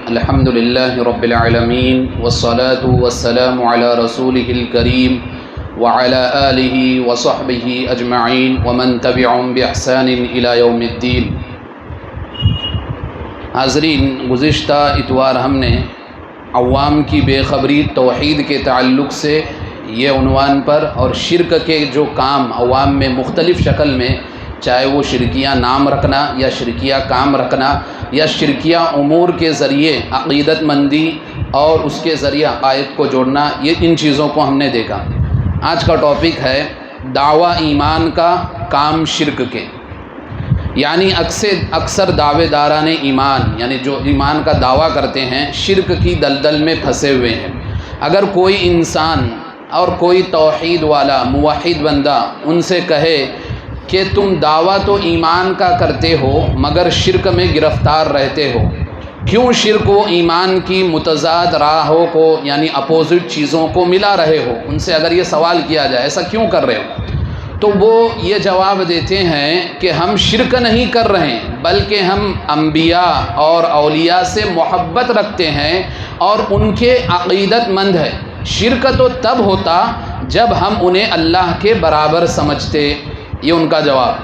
الحمد للہ رب العالمین والصلاة والسلام علی رسولہ الکریم وعلی آلہ وصحبہ اجمعین ومن تبعهم بإحسان الی یوم الدین۔ حاضرین، گزشتہ اتوار ہم نے عوام کی بے خبری توحید کے تعلق سے یہ عنوان پر اور شرک کے جو کام عوام میں مختلف شکل میں، چاہے وہ شرکیہ نام رکھنا یا شرکیہ کام رکھنا یا شرکیہ امور کے ذریعے عقیدت مندی اور اس کے ذریعے عقائد کو جوڑنا، یہ ان چیزوں کو ہم نے دیکھا۔ آج کا ٹاپک ہے دعویٰ ایمان کا، کام شرک کے۔ یعنی اکثر دعوے داران ایمان، یعنی جو ایمان کا دعویٰ کرتے ہیں، شرک کی دلدل میں پھنسے ہوئے ہیں۔ اگر کوئی انسان اور کوئی توحید والا موحد بندہ ان سے کہے کہ تم دعویٰ تو ایمان کا کرتے ہو مگر شرک میں گرفتار رہتے ہو، کیوں شرک و ایمان کی متضاد راہوں کو یعنی اپوزٹ چیزوں کو ملا رہے ہو؟ ان سے اگر یہ سوال کیا جائے ایسا کیوں کر رہے ہو، تو وہ یہ جواب دیتے ہیں کہ ہم شرک نہیں کر رہے ہیں بلکہ ہم انبیاء اور اولیاء سے محبت رکھتے ہیں اور ان کے عقیدت مند ہے۔ شرک تو تب ہوتا جب ہم انہیں اللہ کے برابر سمجھتے۔ یہ ان کا جواب۔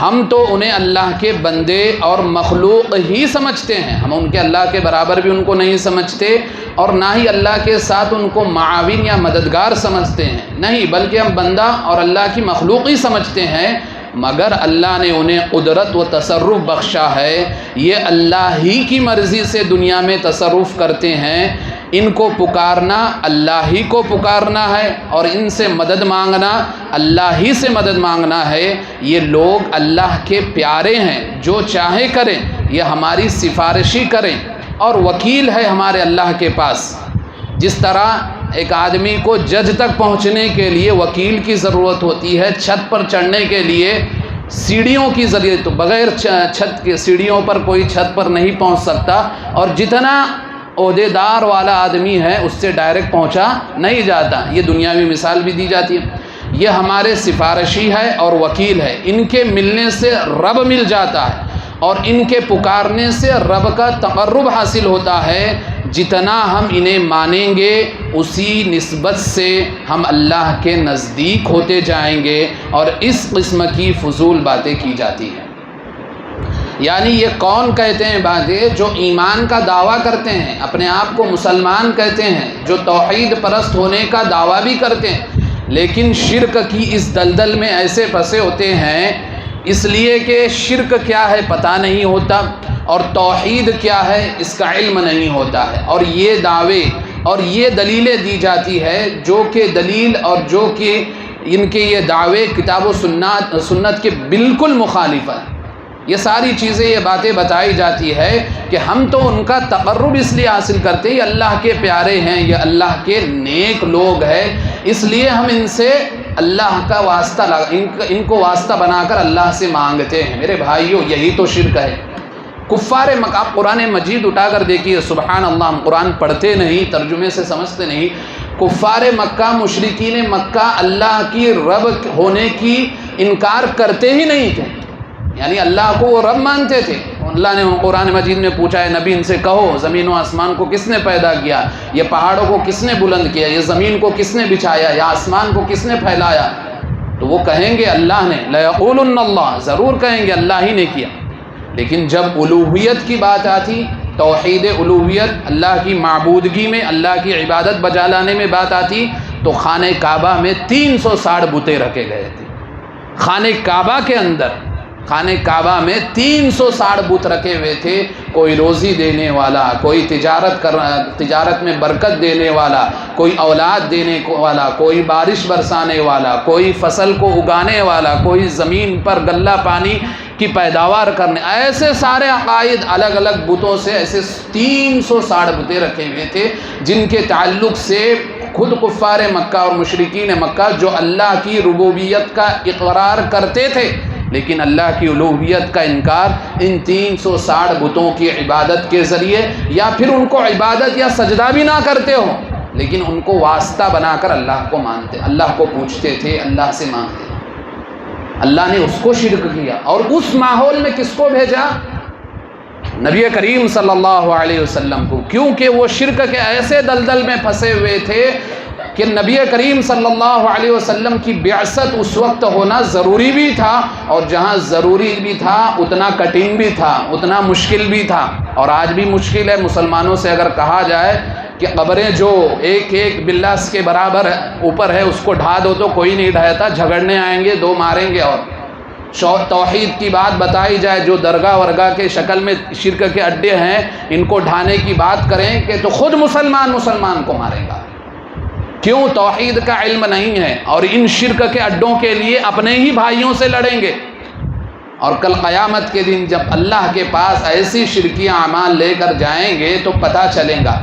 ہم تو انہیں اللہ کے بندے اور مخلوق ہی سمجھتے ہیں، ہم ان کے اللہ کے برابر بھی ان کو نہیں سمجھتے اور نہ ہی اللہ کے ساتھ ان کو معاون یا مددگار سمجھتے ہیں، نہیں، بلکہ ہم بندہ اور اللہ کی مخلوق ہی سمجھتے ہیں۔ مگر اللہ نے انہیں قدرت و تصرف بخشا ہے، یہ اللہ ہی کی مرضی سے دنیا میں تصرف کرتے ہیں۔ ان کو پکارنا اللہ ہی کو پکارنا ہے اور ان سے مدد مانگنا اللہ ہی سے مدد مانگنا ہے۔ یہ لوگ اللہ کے پیارے ہیں، جو چاہے کریں، یہ ہماری سفارشی کریں اور وکیل ہے ہمارے اللہ کے پاس۔ جس طرح ایک آدمی کو جج تک پہنچنے کے لیے وکیل کی ضرورت ہوتی ہے، چھت پر چڑھنے کے لیے سیڑھیوں کی ضرورت، تو بغیر چھت کے سیڑھیوں پر کوئی چھت پر نہیں پہنچ سکتا، اور جتنا عہدے دار والا آدمی ہے اس سے ڈائریکٹ پہنچا نہیں جاتا۔ یہ دنیاوی مثال بھی دی جاتی ہے۔ یہ ہمارے سفارشی ہے اور وکیل ہے، ان کے ملنے سے رب مل جاتا ہے اور ان کے پکارنے سے رب کا تقرب حاصل ہوتا ہے۔ جتنا ہم انہیں مانیں گے اسی نسبت سے ہم اللہ کے نزدیک ہوتے جائیں گے، اور اس قسم کی فضول باتیں کی جاتی ہیں۔ یعنی یہ کون کہتے ہیں باتیں؟ جو ایمان کا دعویٰ کرتے ہیں، اپنے آپ کو مسلمان کہتے ہیں، جو توحید پرست ہونے کا دعویٰ بھی کرتے ہیں، لیکن شرک کی اس دلدل میں ایسے پھنسے ہوتے ہیں اس لیے کہ شرک کیا ہے پتہ نہیں ہوتا اور توحید کیا ہے اس کا علم نہیں ہوتا ہے، اور یہ دعوے اور یہ دلیلیں دی جاتی ہے جو کہ دلیل اور جو کہ ان کے یہ دعوے کتاب و سنت کے بالکل مخالف ہیں۔ یہ ساری چیزیں، یہ باتیں بتائی جاتی ہے کہ ہم تو ان کا تقرب اس لیے حاصل کرتے ہیں، یہ اللہ کے پیارے ہیں، یہ اللہ کے نیک لوگ ہیں، اس لیے ہم ان سے اللہ کا واسطہ ان کو واسطہ بنا کر اللہ سے مانگتے ہیں۔ میرے بھائیوں، یہی تو شرک ہے۔ کفار مکہ، آپ قرآن مجید اٹھا کر دیکھیے، سبحان اللہ، ہم قرآن پڑھتے نہیں، ترجمے سے سمجھتے نہیں۔ کفار مکہ، مشرکین مکہ اللہ کی رب ہونے کی انکار کرتے ہی نہیں تھے، یعنی اللہ کو وہ رب مانتے تھے۔ اللہ نے قرآن مجید میں پوچھا ہے نبی ان سے کہو، زمین و آسمان کو کس نے پیدا کیا؟ یہ پہاڑوں کو کس نے بلند کیا؟ یہ زمین کو کس نے بچھایا؟ یا آسمان کو کس نے پھیلایا؟ تو وہ کہیں گے اللہ نے، لَيَقُولُنَّ اللَّهُ، ضرور کہیں گے اللہ ہی نے کیا۔ لیکن جب الوہیت کی بات آتی، توحید الوہیت، اللہ کی معبودگی میں، اللہ کی عبادت بجا لانے میں بات آتی، تو خانہ کعبہ میں 360 بتیں رکھے گئے تھے۔ خانہ کعبہ کے اندر، خانہ کعبہ میں 360 بت رکھے ہوئے تھے۔ کوئی روزی دینے والا، کوئی تجارت میں برکت دینے والا، کوئی اولاد دینے والا، کوئی بارش برسانے والا، کوئی فصل کو اگانے والا، کوئی زمین پر غلہ پانی کی پیداوار کرنے، ایسے سارے عقائد الگ الگ بتوں سے، ایسے 360 بتیں رکھے ہوئے تھے جن کے تعلق سے خود کفار مکہ اور مشرکین مکہ جو اللہ کی ربوبیت کا اقرار کرتے تھے لیکن اللہ کی الوہیت کا انکار ان 360 بتوں کی عبادت کے ذریعے، یا پھر ان کو عبادت یا سجدہ بھی نہ کرتے ہو لیکن ان کو واسطہ بنا کر اللہ کو مانتے، اللہ کو پوچھتے تھے، اللہ سے مانگتے۔ اللہ نے اس کو شرک کیا، اور اس ماحول میں کس کو بھیجا نبی کریم صلی اللہ علیہ وسلم کو، کیونکہ وہ شرک کے ایسے دلدل میں پھنسے ہوئے تھے کہ نبی کریم صلی اللہ علیہ وسلم کی بعثت اس وقت ہونا ضروری بھی تھا، اور جہاں ضروری بھی تھا اتنا کٹھن بھی تھا، اتنا مشکل بھی تھا، اور آج بھی مشکل ہے۔ مسلمانوں سے اگر کہا جائے کہ قبریں جو ایک ایک بلاس کے برابر اوپر ہے اس کو ڈھا دو تو کوئی نہیں ڈھاتا، جھگڑنے آئیں گے، دو ماریں گے۔ اور توحید کی بات بتائی جائے، جو درگاہ ورگاہ کے شکل میں شرک کے اڈے ہیں ان کو ڈھانے کی بات کریں کہ تو خود مسلمان کو مارے گا۔ کیوں؟ توحید کا علم نہیں ہے، اور ان شرک کے اڈوں کے لیے اپنے ہی بھائیوں سے لڑیں گے۔ اور کل قیامت کے دن جب اللہ کے پاس ایسی شرکی اعمال لے کر جائیں گے تو پتہ چلے گا،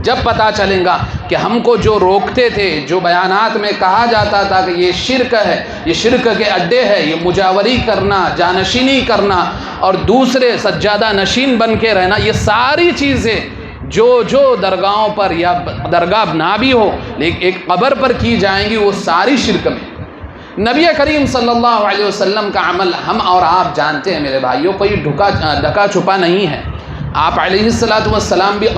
جب پتہ چلے گا کہ ہم کو جو روکتے تھے، جو بیانات میں کہا جاتا تھا کہ یہ شرک ہے، یہ شرک کے اڈے ہے، یہ مجاوری کرنا، جانشینی کرنا اور دوسرے سجادہ نشین بن کے رہنا، یہ ساری چیزیں جو درگاہوں پر یا درگاہ نہ بھی ہو لیکن ایک قبر پر کی جائیں گی، وہ ساری شرک میں۔ نبی کریم صلی اللہ علیہ وسلم کا عمل ہم اور آپ جانتے ہیں میرے بھائیوں، کوئی ڈھکا چھپا نہیں ہے۔ آپ علیہ السلام بھی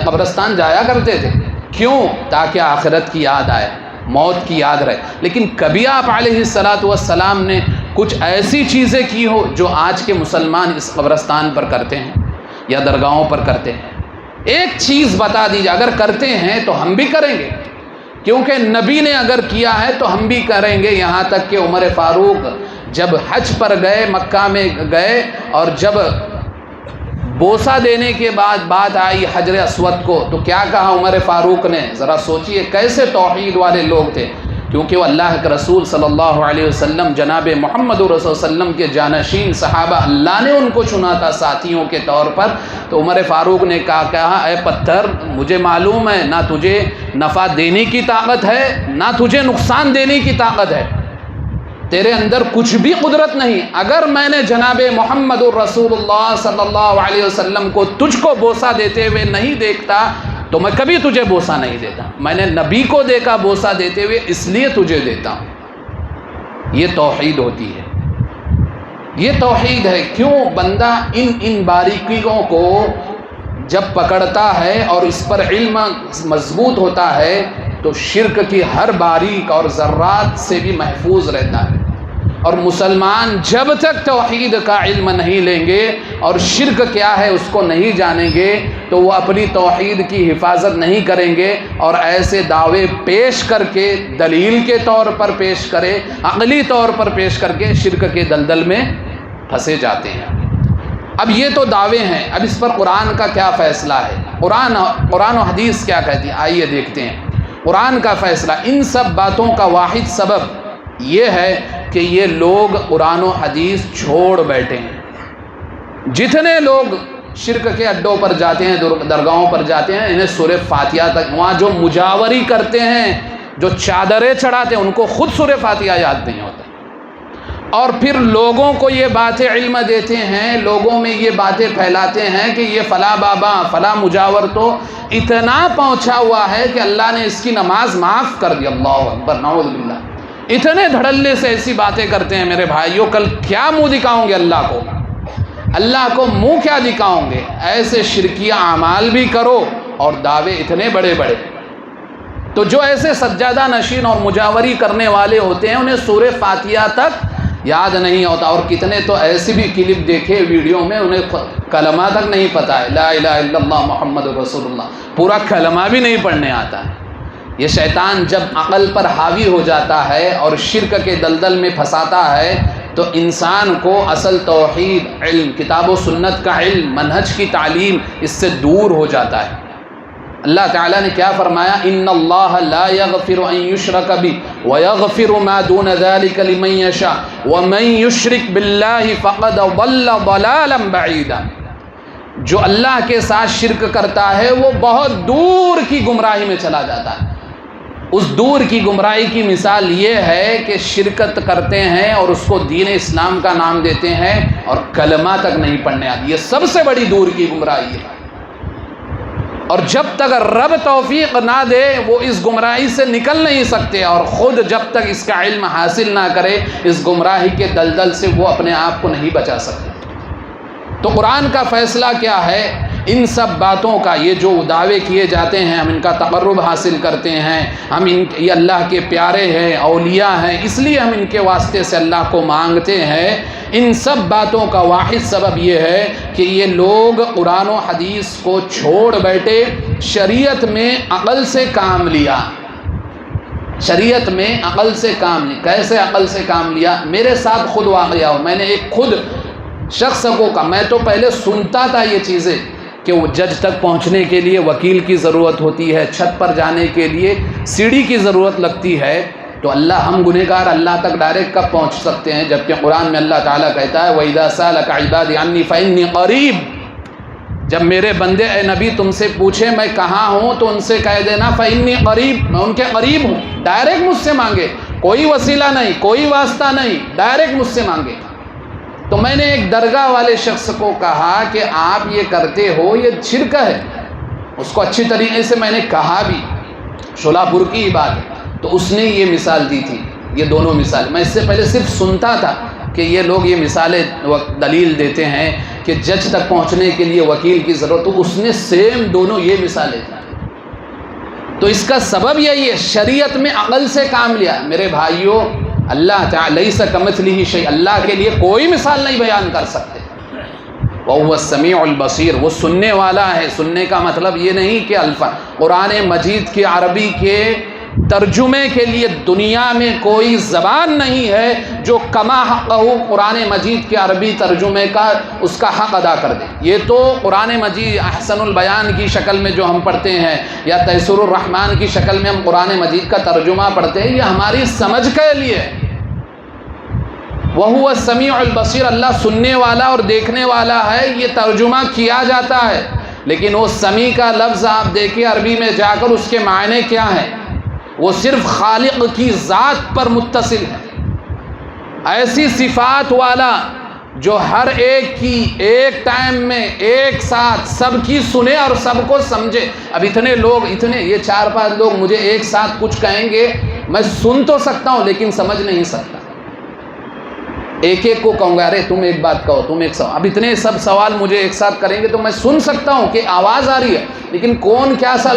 قبرستان جایا کرتے تھے، کیوں؟ تاکہ آخرت کی یاد آئے، موت کی یاد رہے۔ لیکن کبھی آپ علیہ السلام نے کچھ ایسی چیزیں کی ہو جو آج کے مسلمان اس قبرستان پر کرتے ہیں یا درگاہوں پر کرتے ہیں؟ ایک چیز بتا دیجیے، اگر کرتے ہیں تو ہم بھی کریں گے، کیونکہ نبی نے اگر کیا ہے تو ہم بھی کریں گے۔ یہاں تک کہ عمر فاروق جب حج پر گئے، مکہ میں گئے، اور جب بوسہ دینے کے بعد بات آئی حجر اسود کو تو کیا کہا عمر فاروق نے؟ ذرا سوچئے کیسے توحید والے لوگ تھے، کیونکہ وہ اللہ کے رسول صلی اللہ علیہ وسلم جناب محمد رسول صلی اللہ علیہ وسلم کے جانشین صحابہ، اللہ نے ان کو چنا تھا ساتھیوں کے طور پر۔ تو عمر فاروق نے کہا اے پتھر، مجھے معلوم ہے نہ تجھے نفع دینے کی طاقت ہے نہ تجھے نقصان دینے کی طاقت ہے، تیرے اندر کچھ بھی قدرت نہیں۔ اگر میں نے جناب محمد الرسول اللہ صلی اللہ علیہ وسلم کو تجھ کو بوسہ دیتے ہوئے نہیں دیکھتا تو میں کبھی تجھے بوسہ نہیں دیتا، میں نے نبی کو دیکھا بوسہ دیتے ہوئے اس لیے تجھے دیتا ہوں۔ یہ توحید ہوتی ہے، یہ توحید ہے۔ کیوں؟ بندہ ان باریکیوں کو جب پکڑتا ہے اور اس پر علم مضبوط ہوتا ہے تو شرک کی ہر باریک اور ذرات سے بھی محفوظ رہتا ہے۔ اور مسلمان جب تک توحید کا علم نہیں لیں گے اور شرک کیا ہے اس کو نہیں جانیں گے تو وہ اپنی توحید کی حفاظت نہیں کریں گے، اور ایسے دعوے پیش کر کے دلیل کے طور پر پیش کرے، عقلی طور پر پیش کر کے شرک کے دلدل میں پھنسے جاتے ہیں۔ اب یہ تو دعوے ہیں، اب اس پر قرآن کا کیا فیصلہ ہے؟ قرآن و حدیث کیا کہتی ہے؟ آئیے دیکھتے ہیں قرآن کا فیصلہ۔ ان سب باتوں کا واحد سبب یہ ہے کہ یہ لوگ قرآن و حدیث چھوڑ بیٹھے ہیں۔ جتنے لوگ شرک کے اڈوں پر جاتے ہیں، درگاہوں پر جاتے ہیں، انہیں سورہ فاتحہ تک، وہاں جو مجاوری کرتے ہیں، جو چادریں چڑھاتے ہیں، ان کو خود سورہ فاتحہ یاد نہیں ہوتا، اور پھر لوگوں کو یہ باتیں علم دیتے ہیں، لوگوں میں یہ باتیں پھیلاتے ہیں کہ یہ فلاں بابا فلاں مجاور تو اتنا پہنچا ہوا ہے کہ اللہ نے اس کی نماز معاف کر دی۔ اللہ اکبر، نعوذ باللہ۔ اتنے دھڑلے سے ایسی باتیں کرتے ہیں میرے بھائیوں، کل کیا منہ دکھاؤں گے اللہ کو؟ اللہ کو منہ کیا دکھاؤں گے؟ ایسے شرکیہ اعمال بھی کرو اور دعوے اتنے بڑے بڑے۔ تو جو ایسے سجادہ نشین اور مجاوری کرنے والے ہوتے ہیں انہیں سورہ فاتحہ تک یاد نہیں ہوتا، اور کتنے تو ایسی بھی کلپ دیکھے ویڈیو میں انہیں کلمہ تک نہیں پتہ ہے، لا الہ الا اللہ محمد رسول اللہ، پورا کلمہ بھی نہیں پڑھنے آتا ہے۔ یہ شیطان جب عقل پر حاوی ہو جاتا ہے اور شرک کے دلدل میں پھنساتا ہے تو انسان کو اصل توحید، علم، کتاب و سنت کا علم، منہج کی تعلیم اس سے دور ہو جاتا ہے۔ اللہ تعالیٰ نے کیا فرمایا؟ ان اللہ لا یغفر ان یشرک بہ ویغفر ما دون ذلک لمن یشاء ومن یشرک باللہ فقد ضل ضلالا بعیدا۔ جو اللہ کے ساتھ شرک کرتا ہے وہ بہت دور کی گمراہی میں چلا جاتا ہے۔ اس دور کی گمراہی کی مثال یہ ہے کہ شرکت کرتے ہیں اور اس کو دین اسلام کا نام دیتے ہیں اور کلمہ تک نہیں پڑھنے آتی، یہ سب سے بڑی دور کی گمراہی ہے۔ اور جب تک رب توفیق نہ دے وہ اس گمراہی سے نکل نہیں سکتے، اور خود جب تک اس کا علم حاصل نہ کرے اس گمراہی کے دلدل سے وہ اپنے آپ کو نہیں بچا سکتے۔ تو قرآن کا فیصلہ کیا ہے؟ ان سب باتوں کا، یہ جو دعوے کیے جاتے ہیں ہم ان کا تقرب حاصل کرتے ہیں، ہم یہ اللہ کے پیارے ہیں، اولیاء ہیں، اس لیے ہم ان کے واسطے سے اللہ کو مانگتے ہیں، ان سب باتوں کا واحد سبب یہ ہے کہ یہ لوگ قرآن و حدیث کو چھوڑ بیٹھے، شریعت میں عقل سے کام لیا، شریعت میں عقل سے کام لیا۔ کیسے عقل سے کام لیا؟ میرے ساتھ خود واقعہ ہو، میں نے ایک خود شخص کو کہا، میں تو پہلے سنتا تھا یہ چیزیں کہ وہ جج تک پہنچنے کے لیے وکیل کی ضرورت ہوتی ہے، چھت پر جانے کے لیے سیڑھی کی ضرورت لگتی ہے، تو ہم گنہگار اللہ تک ڈائریکٹ کب پہنچ سکتے ہیں؟ جبکہ قرآن میں اللہ تعالیٰ کہتا ہے وَإِذَا سَأَلَكَ عِبَادِي عَنِّي فَإِنِّي قَرِيبٌ، جب میرے بندے اے نبی تم سے پوچھے میں کہاں ہوں تو ان سے کہہ دینا فَإِنِّي قَرِيب، میں ان کے قریب ہوں، ڈائریکٹ مجھ سے مانگے، کوئی وسیلہ نہیں، کوئی واسطہ نہیں، ڈائریکٹ مجھ سے مانگے۔ تو میں نے ایک درگاہ والے شخص کو کہا کہ آپ یہ کرتے ہو یہ شرک ہے، اس کو اچھی طریقے سے میں نے کہا بھی، شولہ پور کی بات ہے، تو اس نے یہ مثال دی تھی، یہ دونوں مثال، میں اس سے پہلے صرف سنتا تھا کہ یہ لوگ یہ مثالیں دلیل دیتے ہیں کہ جج تک پہنچنے کے لیے وکیل کی ضرورت، تو اس نے سیم دونوں یہ مثالیں دی۔ تو اس کا سبب یہی ہے، شریعت میں عقل سے کام لیا۔ میرے بھائیوں، اللہ تعالی لیس کمثلہ شیء، اللہ کے لیے کوئی مثال نہیں بیان کر سکتے، وَهُوَ السَّمِيعُ الْبَصِيرُ، وہ سننے والا ہے۔ سننے کا مطلب یہ نہیں کہ قرآن مجید کے عربی کے ترجمے کے لیے دنیا میں کوئی زبان نہیں ہے جو کما حقہ قرآن مجید کے عربی ترجمے کا اس کا حق ادا کر دے۔ یہ تو قرآن مجید احسن البیان کی شکل میں جو ہم پڑھتے ہیں یا تیسیر الرحمن کی شکل میں ہم قرآن مجید کا ترجمہ پڑھتے ہیں، یہ ہماری سمجھ کے لیے۔ وَهُوَ السَّمِيعُ الْبَصِيرُ، اللہ سننے والا اور دیکھنے والا ہے، یہ ترجمہ کیا جاتا ہے، لیکن وہ سمیع کا لفظ آپ دیکھیں عربی میں جا کر اس کے معنی کیا ہیں؟ وہ صرف خالق کی ذات پر متصل ہے، ایسی صفات والا جو ہر ایک کی ایک ٹائم میں ایک ساتھ سب کی سنے اور سب کو سمجھے۔ اب اتنے لوگ، یہ 4-5 لوگ مجھے ایک ساتھ کچھ کہیں گے، میں سن تو سکتا ہوں لیکن سمجھ نہیں سکتا۔ ایک ایک کو کہوں گا ارے تم ایک بات کہو، تم ایک سوال، اب اتنے سب سوال مجھے ایک ساتھ کریں گے تو میں سن سکتا ہوں کہ آواز آ رہی ہے، لیکن کون کیا سا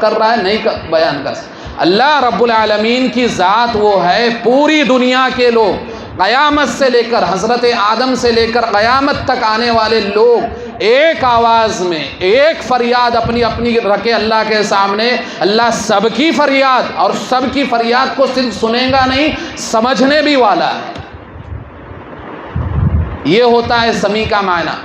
کر رہا ہے نہیں بیان کر سکتا۔ اللہ رب العالمین کی ذات وہ ہے، پوری دنیا کے لوگ قیامت سے لے کر حضرت آدم سے لے کر قیامت تک آنے والے لوگ ایک آواز میں ایک فریاد اپنی اپنی رکھے اللہ کے سامنے، اللہ سب کی فریاد اور سب کی فریاد کو صرف سنے گا نہیں، سمجھنے بھی والا ہے۔ یہ ہوتا ہے سمیع کا معنی۔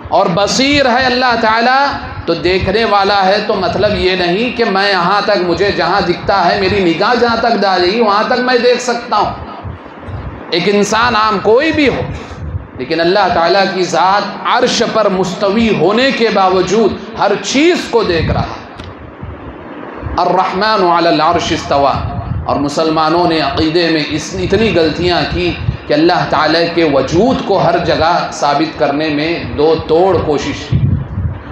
اور بصیر ہے اللہ تعالیٰ تو دیکھنے والا ہے، تو مطلب یہ نہیں کہ میں یہاں تک، مجھے جہاں دکھتا ہے میری نگاہ جہاں تک جائے گی وہاں تک میں دیکھ سکتا ہوں، ایک انسان عام کوئی بھی ہو، لیکن اللہ تعالیٰ کی ذات عرش پر مستوی ہونے کے باوجود ہر چیز کو دیکھ رہا ہے۔ الرحمن علی العرش استوى، اور مسلمانوں نے عقیدے میں اتنی غلطیاں کی کہ اللہ تعالیٰ کے وجود کو ہر جگہ ثابت کرنے میں دو توڑ کوشش کی۔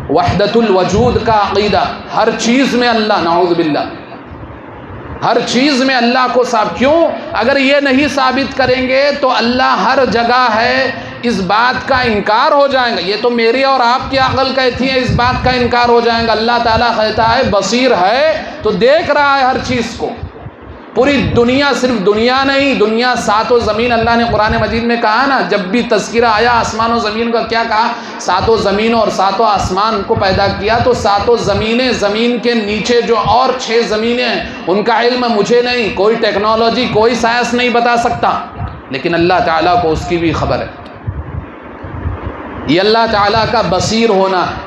وحدت الوجود کا عقیدہ، ہر چیز میں اللہ، نعوذ باللہ، ہر چیز میں اللہ کو ثابت، کیوں؟ اگر یہ نہیں ثابت کریں گے تو اللہ ہر جگہ ہے، اس بات کا انکار ہو جائے گا۔ یہ تو میری اور آپ کی عقل کہتی ہے، اس بات کا انکار ہو جائے گا۔ اللہ تعالیٰ کہتا ہے بصیر ہے تو دیکھ رہا ہے ہر چیز کو، پوری دنیا، صرف دنیا نہیں، دنیا ساتوں زمین، اللہ نے قرآن مجید میں کہا نا، جب بھی تذکرہ آیا آسمان و زمین کا، کیا کہا؟ ساتوں زمینوں اور ساتوں آسمان کو پیدا کیا، تو ساتوں زمینیں، زمین کے نیچے جو اور 6 زمینیں ہیں ان کا علم مجھے نہیں، کوئی ٹیکنالوجی کوئی سائنس نہیں بتا سکتا، لیکن اللہ تعالیٰ کو اس کی بھی خبر ہے۔ یہ اللہ تعالیٰ کا بصیر ہونا ہے۔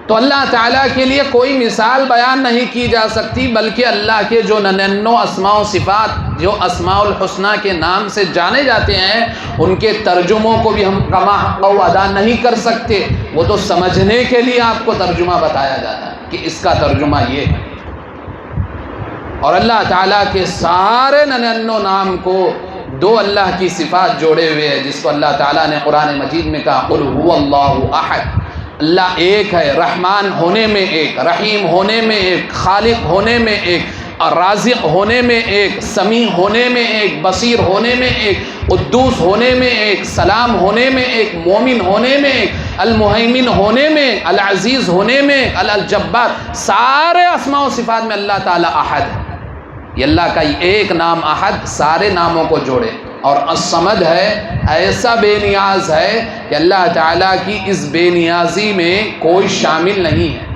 تو اللہ تعالیٰ کے لیے کوئی مثال بیان نہیں کی جا سکتی، بلکہ اللہ کے جو 99 اسماء و صفات جو اسماء الحسنہ کے نام سے جانے جاتے ہیں، ان کے ترجموں کو بھی ہم کما حق ادا نہیں کر سکتے، وہ تو سمجھنے کے لیے آپ کو ترجمہ بتایا جاتا ہے کہ اس کا ترجمہ یہ ہے۔ اور اللہ تعالیٰ کے سارے 99 نام کو 2 اللہ کی صفات جوڑے ہوئے ہیں، جس کو اللہ تعالیٰ نے قرآن مجید میں کہا قل هو اللہ احد، اللہ ایک ہے، رحمان ہونے میں ایک، رحیم ہونے میں ایک، خالق ہونے میں ایک، رازق ہونے میں ایک، سمیع ہونے میں ایک، بصیر ہونے میں ایک، قدوس ہونے میں ایک، سلام ہونے میں ایک، مومن ہونے میں ایک، المہیمن ہونے میں، العزیز ہونے میں، الجبار، سارے اسماء و صفات میں اللہ تعالیٰ احد ہے۔ یہ اللہ کا ایک نام احد سارے ناموں کو جوڑے، اور الصمد ہے، ایسا بے نیاز ہے کہ اللہ تعالیٰ کی اس بے نیازی میں کوئی شامل نہیں ہے،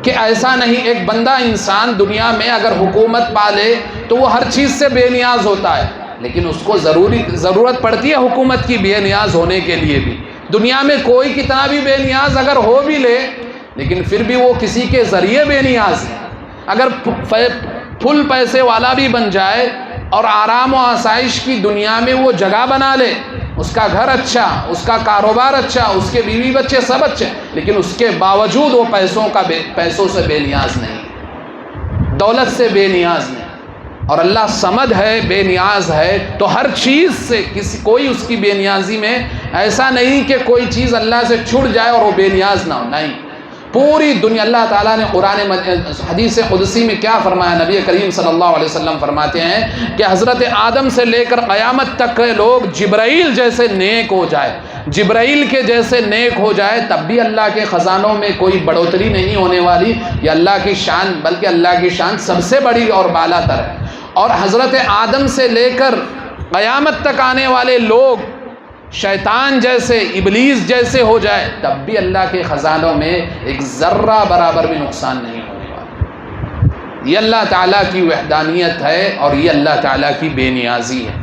کہ ایسا نہیں ایک بندہ انسان دنیا میں اگر حکومت پالے تو وہ ہر چیز سے بے نیاز ہوتا ہے، لیکن اس کو ضرورت پڑتی ہے حکومت کی بے نیاز ہونے کے لیے بھی۔ دنیا میں کوئی کتنا بھی بے نیاز اگر ہو بھی لے، لیکن پھر بھی وہ کسی کے ذریعے بے نیاز ہے۔ اگر فل پیسے والا بھی بن جائے اور آرام و آسائش کی دنیا میں وہ جگہ بنا لے، اس کا گھر اچھا، اس کا کاروبار اچھا، اس کے بیوی بچے سب اچھے، لیکن اس کے باوجود وہ پیسوں سے بے نیاز نہیں، دولت سے بے نیاز نہیں۔ اور اللہ صمد ہے، بے نیاز ہے، تو ہر چیز سے کوئی اس کی بے نیازی میں ایسا نہیں کہ کوئی چیز اللہ سے چھوٹ جائے اور وہ بے نیاز نہ ہو، نہیں۔ پوری دنیا اللہ تعالیٰ نے حدیث قدسی میں کیا فرمایا؟ نبی کریم صلی اللہ علیہ وسلم فرماتے ہیں کہ حضرت آدم سے لے کر قیامت تک کے لوگ جبرائیل جیسے نیک ہو جائے، جبرائیل کے جیسے نیک ہو جائے، تب بھی اللہ کے خزانوں میں کوئی بڑھوتری نہیں ہونے والی۔ یہ اللہ کی شان، بلکہ اللہ کی شان سب سے بڑی اور بالا تر ہے۔ اور حضرت آدم سے لے کر قیامت تک آنے والے لوگ شیطان جیسے، ابلیس جیسے ہو جائے، تب بھی اللہ کے خزانوں میں ایک ذرہ برابر بھی نقصان نہیں ہونے والا۔ یہ اللہ تعالیٰ کی وحدانیت ہے اور یہ اللہ تعالیٰ کی بے نیازی ہے۔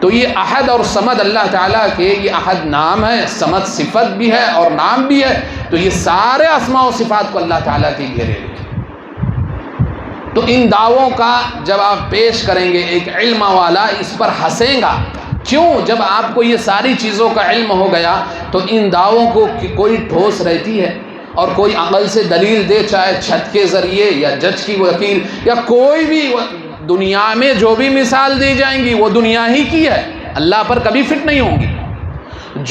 تو یہ احد اور صمد اللہ تعالیٰ کے، یہ احد نام ہے، صمد صفت بھی ہے اور نام بھی ہے، تو یہ سارے اسماء و صفات کو اللہ تعالیٰ کے گھیرے ہوئے۔ تو ان دعووں کا جب آپ پیش کریں گے، ایک علم والا اس پر ہنسے گا۔ کیوں؟ جب آپ کو یہ ساری چیزوں کا علم ہو گیا تو ان دعووں کو کوئی ٹھوس رہتی ہے، اور کوئی عقل سے دلیل دے، چاہے چھت کے ذریعے یا جج کی وکیل یا کوئی بھی، دنیا میں جو بھی مثال دی جائیں گی وہ دنیا ہی کی ہے، اللہ پر کبھی فٹ نہیں ہوں گی۔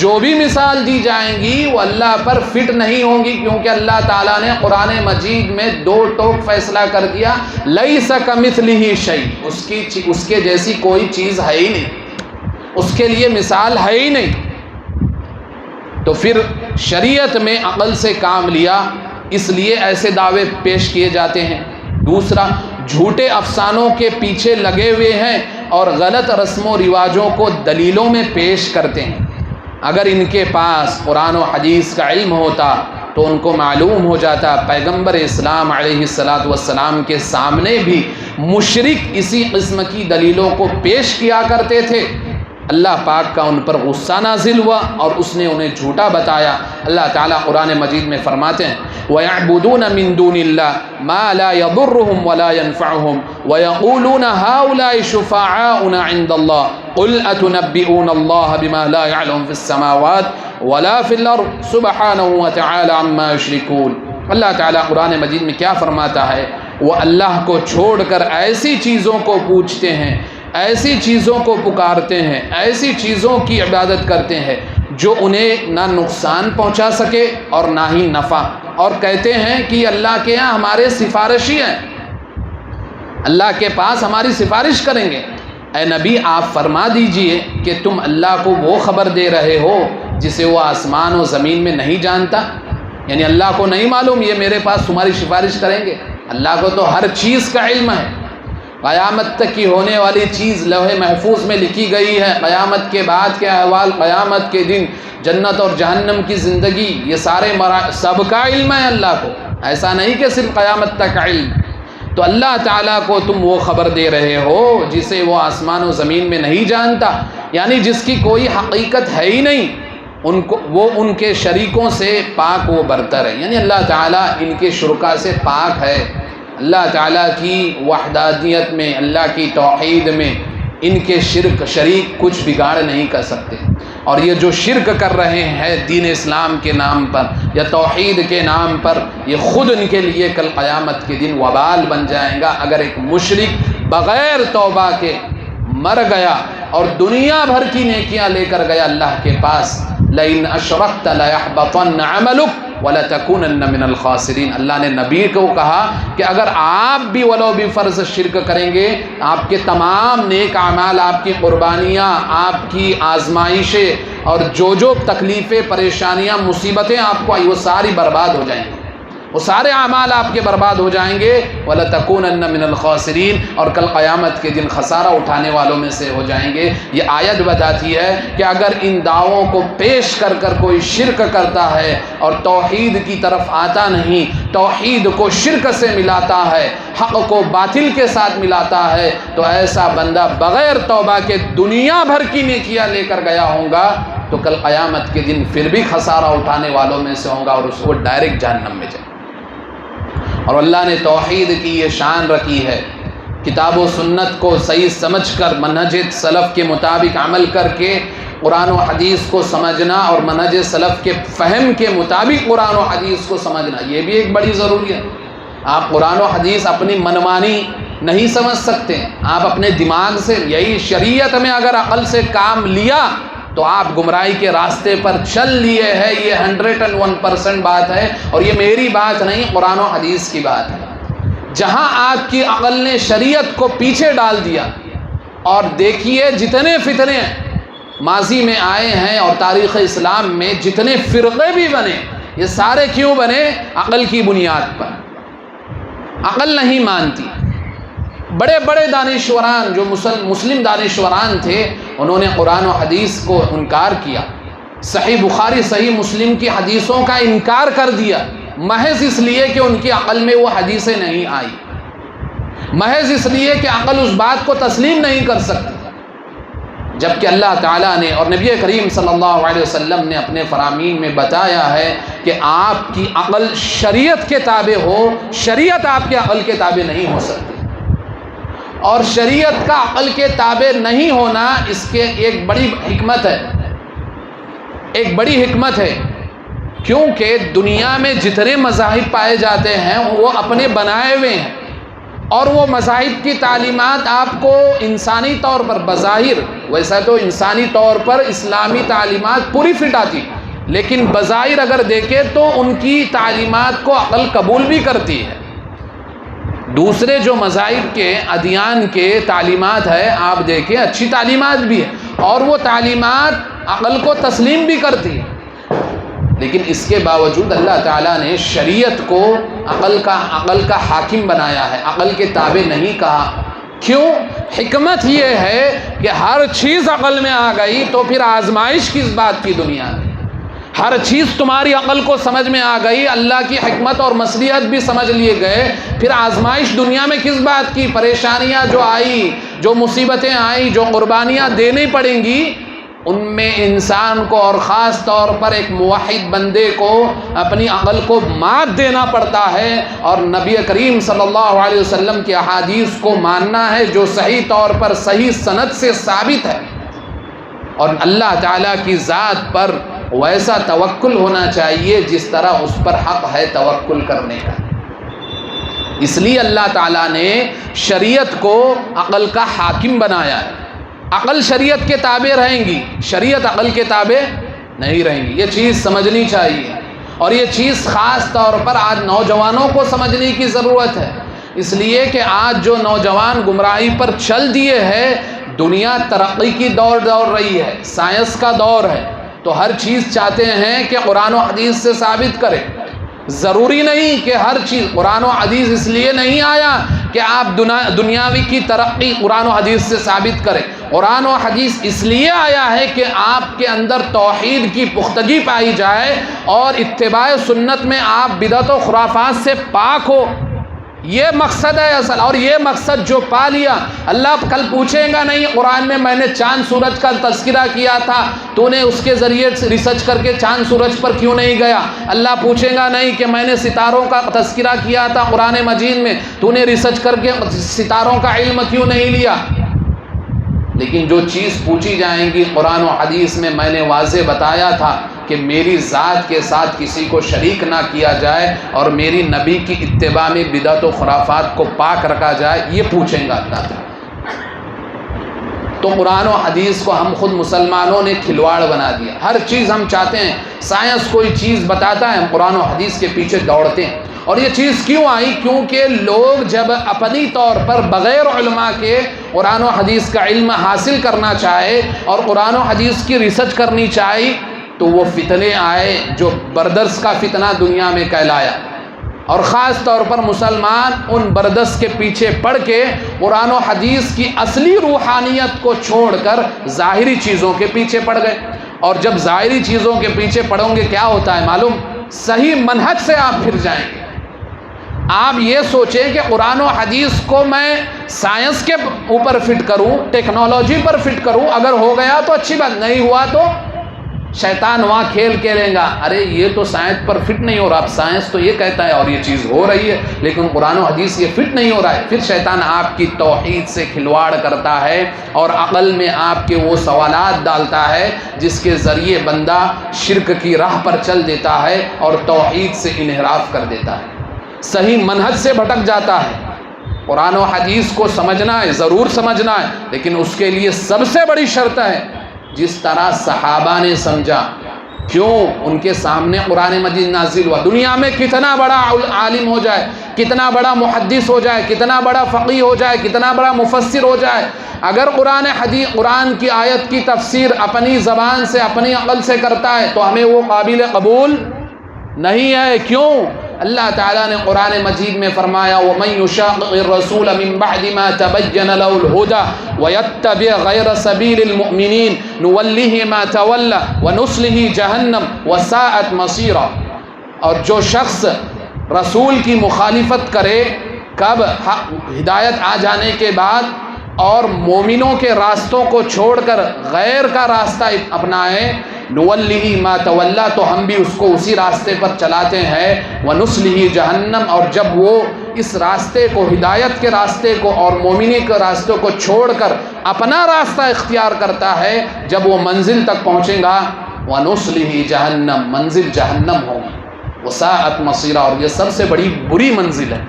جو بھی مثال دی جائیں گی وہ اللہ پر فٹ نہیں ہوں گی، کیونکہ اللہ تعالیٰ نے قرآن مجید میں دو ٹوک فیصلہ کر دیا، لیس کمثلہ شیء، اس کے جیسی کوئی چیز ہے ہی نہیں، اس کے لیے مثال ہے ہی نہیں۔ تو پھر شریعت میں عقل سے کام لیا، اس لیے ایسے دعوے پیش کیے جاتے ہیں۔ دوسرا، جھوٹے افسانوں کے پیچھے لگے ہوئے ہیں اور غلط رسم و رواجوں کو دلیلوں میں پیش کرتے ہیں۔ اگر ان کے پاس قرآن و حدیث کا علم ہوتا تو ان کو معلوم ہو جاتا، پیغمبر اسلام علیہ السلام کے سامنے بھی مشرک اسی قسم کی دلیلوں کو پیش کیا کرتے تھے۔ اللہ پاک کا ان پر غصہ نازل ہوا اور اس نے انہیں جھوٹا بتایا۔ اللہ تعالیٰ قرآن مجید میں فرماتے ہیں وَيَعْبُدُونَ مِن دُونِ اللَّهِ مَا لَا يَضُرُّهُمْ وَلَا يَنفَعُهُمْ وَيَقُولُونَ هَؤُلَاءِ شُفَعَاؤُنَا عِندَ اللَّهِ قُلْ أَتُنَبِّئُونَ اللَّهَ بِمَا لَا يَعْلَمُ فِي السَّمَاوَاتِ وَلَا فِي الْأَرْضِ سُبْحَانَهُ وَتَعَالَى عَمَّا يُشْرِكُونَ۔ اللہ تعالیٰ قرآن مجید میں کیا فرماتا ہے؟ وہ اللہ کو چھوڑ کر ایسی چیزوں کو پوچھتے ہیں، ایسی چیزوں کو پکارتے ہیں، ایسی چیزوں کی عبادت کرتے ہیں جو انہیں نہ نقصان پہنچا سکے اور نہ ہی نفع، اور کہتے ہیں کہ اللہ کے یہاں ہمارے سفارشی ہیں، اللہ کے پاس ہماری سفارش کریں گے۔ اے نبی، آپ فرما دیجئے کہ تم اللہ کو وہ خبر دے رہے ہو جسے وہ آسمان و زمین میں نہیں جانتا، یعنی اللہ کو نہیں معلوم یہ میرے پاس تمہاری سفارش کریں گے؟ اللہ کو تو ہر چیز کا علم ہے، قیامت تک کی ہونے والی چیز لوح محفوظ میں لکھی گئی ہے، قیامت کے بعد کے احوال، قیامت کے دن، جنت اور جہنم کی زندگی، یہ سارے سب کا علم ہے اللہ کو، ایسا نہیں کہ صرف قیامت تک علم۔ تو اللہ تعالیٰ کو تم وہ خبر دے رہے ہو جسے وہ آسمان و زمین میں نہیں جانتا، یعنی جس کی کوئی حقیقت ہے ہی نہیں، وہ ان کے شریکوں سے پاک و برتر ہے، یعنی اللہ تعالیٰ ان کے شرکا سے پاک ہے۔ اللہ تعالیٰ کی وحدانیت میں، اللہ کی توحید میں ان کے شریک کچھ بگاڑ نہیں کر سکتے۔ اور یہ جو شرک کر رہے ہیں دین اسلام کے نام پر یا توحید کے نام پر، یہ خود ان کے لیے کل قیامت کے دن وبال بن جائے گا۔ اگر ایک مشرک بغیر توبہ کے مر گیا اور دنیا بھر کی نیکیاں لے کر گیا اللہ کے پاس، لئن اشرکت لیحبطن عملک، وَلَتَكُونَنَّ مِنَ الْخَاسِرِينَ۔ اللہ نے نبی کو کہا کہ اگر آپ بھی ولو بفرض شرک کریں گے، آپ کے تمام نیک اعمال، آپ کی قربانیاں، آپ کی آزمائشیں اور جو تکلیفیں، پریشانیاں، مصیبتیں آپ کو آئی، وہ ساری برباد ہو جائیں گی، وہ سارے اعمال آپ کے برباد ہو جائیں گے۔ وَلَتَكُونَنَّ مِنَ الْخَاسِرِينَ، اور کل قیامت کے دن خسارہ اٹھانے والوں میں سے ہو جائیں گے۔ یہ آیت بتاتی ہے کہ اگر ان دعووں کو پیش کر کوئی شرک کرتا ہے اور توحید کی طرف آتا نہیں، توحید کو شرک سے ملاتا ہے، حق کو باطل کے ساتھ ملاتا ہے، تو ایسا بندہ بغیر توبہ کے دنیا بھر کی نیکیاں لے کر گیا ہوگا تو کل قیامت کے دن پھر بھی خسارہ اٹھانے والوں میں سے ہوگا اور اس کو ڈائریکٹ جہنم میں جائے۔ اور اللہ نے توحید کی یہ شان رکھی ہے، کتاب و سنت کو صحیح سمجھ کر منہج سلف کے مطابق عمل کر کے قرآن و حدیث کو سمجھنا، اور منہج سلف کے فہم کے مطابق قرآن و حدیث کو سمجھنا، یہ بھی ایک بڑی ضروری ہے۔ آپ قرآن و حدیث اپنی منمانی نہیں سمجھ سکتے، آپ اپنے دماغ سے، یہی شریعت میں اگر عقل سے کام لیا تو آپ گمراہی کے راستے پر چل لیے ہیں، یہ 101% بات ہے، اور یہ میری بات نہیں، قرآن و حدیث کی بات ہے۔ جہاں آپ کی عقل نے شریعت کو پیچھے ڈال دیا، اور دیکھیے جتنے فتنے ماضی میں آئے ہیں اور تاریخ اسلام میں جتنے فرقے بھی بنے، یہ سارے کیوں بنے؟ عقل کی بنیاد پر۔ عقل نہیں مانتی۔ بڑے بڑے دانشوران جو مسلم دانشوران تھے، انہوں نے قرآن و حدیث کو انکار کیا، صحیح بخاری صحیح مسلم کی حدیثوں کا انکار کر دیا، محض اس لیے کہ ان کی عقل میں وہ حدیثیں نہیں آئی، محض اس لیے کہ عقل اس بات کو تسلیم نہیں کر سکتی، جبکہ اللہ تعالیٰ نے اور نبی کریم صلی اللہ علیہ وسلم نے اپنے فرامین میں بتایا ہے کہ آپ کی عقل شریعت کے تابع ہو، شریعت آپ کے عقل کے تابع نہیں ہو سکتی، اور شریعت کا عقل کے تابع نہیں ہونا، اس کے ایک بڑی حکمت ہے، ایک بڑی حکمت ہے، کیونکہ دنیا میں جتنے مذاہب پائے جاتے ہیں وہ اپنے بنائے ہوئے ہیں، اور وہ مذاہب کی تعلیمات آپ کو انسانی طور پر بظاہر، ویسا تو انسانی طور پر اسلامی تعلیمات پوری فٹ آتی، لیکن بظاہر اگر دیکھیں تو ان کی تعلیمات کو عقل قبول بھی کرتی ہے۔ دوسرے جو مذاہب کے ادیان کے تعلیمات ہے، آپ دیکھیں اچھی تعلیمات بھی ہے، اور وہ تعلیمات عقل کو تسلیم بھی کرتی ہے، لیکن اس کے باوجود اللہ تعالیٰ نے شریعت کو عقل کا حاکم بنایا ہے، عقل کے تابع نہیں کہا۔ کیوں؟ حکمت یہ ہے کہ ہر چیز عقل میں آ گئی تو پھر آزمائش کس بات کی دنیا میں؟ ہر چیز تمہاری عقل کو سمجھ میں آ گئی، اللہ کی حکمت اور مصلحت بھی سمجھ لیے گئے، پھر آزمائش دنیا میں کس بات کی؟ پریشانیاں جو آئی، جو مصیبتیں آئی، جو قربانیاں دینی پڑیں گی، ان میں انسان کو اور خاص طور پر ایک موحد بندے کو اپنی عقل کو مات دینا پڑتا ہے، اور نبی کریم صلی اللہ علیہ وسلم کی احادیث کو ماننا ہے جو صحیح طور پر صحیح سند سے ثابت ہے، اور اللہ تعالیٰ کی ذات پر ویسا توکل ہونا چاہیے جس طرح اس پر حق ہے توکل کرنے کا۔ اس لیے اللہ تعالیٰ نے شریعت کو عقل کا حاکم بنایا ہے۔ عقل شریعت کے تابع رہیں گی، شریعت عقل کے تابع نہیں رہیں گی، یہ چیز سمجھنی چاہیے، اور یہ چیز خاص طور پر آج نوجوانوں کو سمجھنے کی ضرورت ہے، اس لیے کہ آج جو نوجوان گمراہی پر چل دیے ہیں، دنیا ترقی کی دور رہی ہے، سائنس کا دور ہے، تو ہر چیز چاہتے ہیں کہ قرآن و حدیث سے ثابت کرے۔ ضروری نہیں کہ ہر چیز قرآن و حدیث اس لیے نہیں آیا کہ آپ دنیاوی کی ترقی قرآن و حدیث سے ثابت کریں، قرآن و حدیث اس لیے آیا ہے کہ آپ کے اندر توحید کی پختگی پائی جائے اور اتباع سنت میں آپ بدعت و خرافات سے پاک ہو، یہ مقصد ہے اصل، اور یہ مقصد جو پا لیا، اللہ کل پوچھے گا نہیں قرآن میں نے چاند سورج کا تذکرہ کیا تھا، تو نے اس کے ذریعے ریسرچ کر کے چاند سورج پر کیوں نہیں گیا؟ اللہ پوچھے گا نہیں کہ میں نے ستاروں کا تذکرہ کیا تھا قرآن مجید میں، تو نے ریسرچ کر کے ستاروں کا علم کیوں نہیں لیا؟ لیکن جو چیز پوچھی جائیں گی قرآن و حدیث میں نے واضح بتایا تھا کہ میری ذات کے ساتھ کسی کو شریک نہ کیا جائے اور میری نبی کی اتباع میں بدعت و خرافات کو پاک رکھا جائے، یہ پوچھیں گا اللہ تعالیٰ۔ تو قرآن و حدیث کو ہم خود مسلمانوں نے کھلواڑ بنا دیا. ہر چیز ہم چاہتے ہیں، سائنس کوئی چیز بتاتا ہے ہم قرآن و حدیث کے پیچھے دوڑتے ہیں. اور یہ چیز کیوں آئی؟ کیونکہ لوگ جب اپنی طور پر بغیر علماء کے قرآن و حدیث کا علم حاصل کرنا چاہے اور قرآن و حدیث کی ریسرچ کرنی چاہی تو وہ فتنے آئے جو بردرس کا فتنہ دنیا میں کہلایا. اور خاص طور پر مسلمان ان بردس کے پیچھے پڑ کے قرآن و حدیث کی اصلی روحانیت کو چھوڑ کر ظاہری چیزوں کے پیچھے پڑ گئے. اور جب ظاہری چیزوں کے پیچھے پڑھیں گے کیا ہوتا ہے معلوم؟ صحیح منہج سے آپ پھر جائیں گے. آپ یہ سوچیں کہ قرآن و حدیث کو میں سائنس کے اوپر فٹ کروں، ٹیکنالوجی پر فٹ کروں، اگر ہو گیا تو اچھی بات، نہیں ہوا تو شیطان وہاں کھیل کے لیں گا. ارے یہ تو سائنس پر فٹ نہیں ہو رہا، اب سائنس تو یہ کہتا ہے اور یہ چیز ہو رہی ہے لیکن قرآن و حدیث یہ فٹ نہیں ہو رہا ہے. پھر شیطان آپ کی توحید سے کھلواڑ کرتا ہے اور عقل میں آپ کے وہ سوالات ڈالتا ہے جس کے ذریعے بندہ شرک کی راہ پر چل دیتا ہے اور توحید سے انحراف کر دیتا ہے، صحیح منہج سے بھٹک جاتا ہے. قرآن و حدیث کو سمجھنا ہے، ضرور سمجھنا ہے، لیکن اس کے لیے سب سے بڑی شرط ہے جس طرح صحابہ نے سمجھا. کیوں؟ ان کے سامنے قرآن مجید نازل ہوا. دنیا میں کتنا بڑا عالم ہو جائے، کتنا بڑا محدث ہو جائے، کتنا بڑا فقیہ ہو جائے، کتنا بڑا مفسر ہو جائے، اگر قرآن کی آیت کی تفسیر اپنی زبان سے اپنی عقل سے کرتا ہے تو ہمیں وہ قابل قبول نہیں ہے. کیوں؟ اللہ تعالیٰ نے قرآن مجید میں فرمایا وَمَن يُشَاقِقِ الرَّسُولَ مِن بَعْدِ مَا تَبَيَّنَ لَهُ الْهُدَى وَيَتَّبِعْ غَيْرَ سَبِيلِ الْمُؤْمِنِينَ نُوَلِّهِ مَا تَوَلَّى وَنُصْلِهِ جَهَنَّمَ وَسَاءَتْ مَصِيرًا. اور جو شخص رسول کی مخالفت کرے کب؟ ہدایت آ جانے کے بعد اور مومنوں کے راستوں کو چھوڑ کر غیر کا راستہ اپنائے، نُوَلِّهِ مَا تَوَلَّى تو ہم بھی اس کو اسی راستے پر چلاتے ہیں، وَنُصْلِهِ جَهَنَّمَ اور جب وہ اس راستے کو، ہدایت کے راستے کو اور مومنی کے راستے کو چھوڑ کر اپنا راستہ اختیار کرتا ہے، جب وہ منزل تک پہنچے گا وَنُصْلِهِ جَهَنَّمَ منزل جہنم ہوگی، وَسَاءَتْ مَصِيرًا اور یہ سب سے بڑی بری منزل ہے.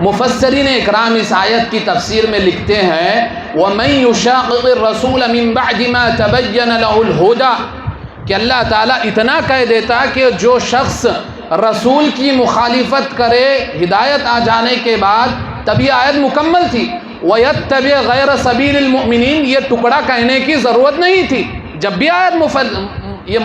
مفسرین اکرام اس آیت کی تفسیر میں لکھتے ہیں وَمَن يُشَاقِقِ الرَّسُولَ مِن بَعْدِ مَا تَبَيَّنَ لَهُ الْهُدَى کہ اللہ تعالیٰ اتنا کہہ دیتا کہ جو شخص رسول کی مخالفت کرے ہدایت آ جانے کے بعد، تب یہ آیت مکمل تھی. وَيَتَّبِعْ غَيْرَ سَبِيلِ الْمُؤْمِنِينَ یہ ٹکڑا کہنے کی ضرورت نہیں تھی. جب بھی آیت یہ